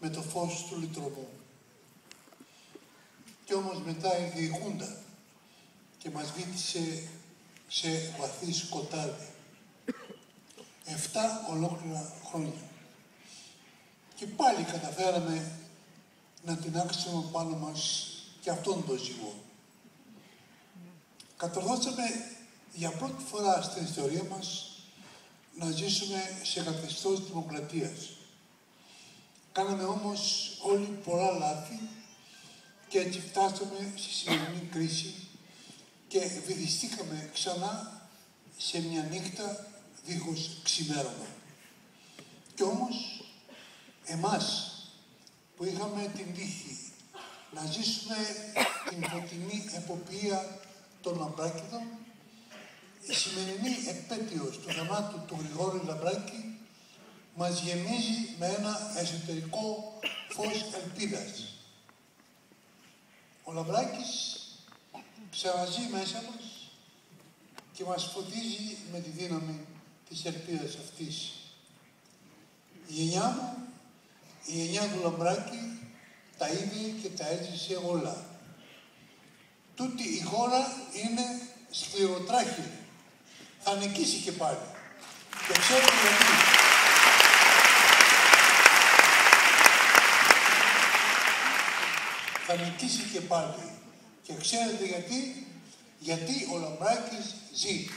με το φως του λυτρωμού. Κι όμως μετά ήρθε η Χούντα και μας βύθισε σε βαθύ σκοτάδι. 7 ολόκληρα χρόνια. Και πάλι καταφέραμε να τεινάξουμε πάνω μας και αυτόν τον ζυγό. Κατορθώσαμε για πρώτη φορά στην ιστορία μας να ζήσουμε σε καθεστώς δημοκρατίας. Κάναμε όμως όλοι πολλά λάθη και έτσι φτάσαμε στη σημερινή κρίση και βυθιστήκαμε ξανά σε μια νύχτα δίχως ξημέρωμα. Κι όμως, εμάς που είχαμε την τύχη να ζήσουμε την φωτεινή εποπία των Λαμπράκηδων, η σημερινή επέτειος του θανάτου του Γρηγόρη Λαμπράκη μας γεμίζει με ένα εσωτερικό φως ελπίδας. Ο Λαμπράκης ξαναζεί μέσα μας και μας φωτίζει με τη δύναμη της ελπίδας αυτής. Η γενιά μου, η γενιά του Λαμπράκη, τα είδε και τα έζησε όλα. Τούτη η χώρα είναι σκληροτράχυλη. Θα νικήσει και πάλι. Και ξέρετε γιατί. Θα νικήσει και πάλι. Και ξέρετε γιατί. Γιατί ο Λαμπράκης ζει.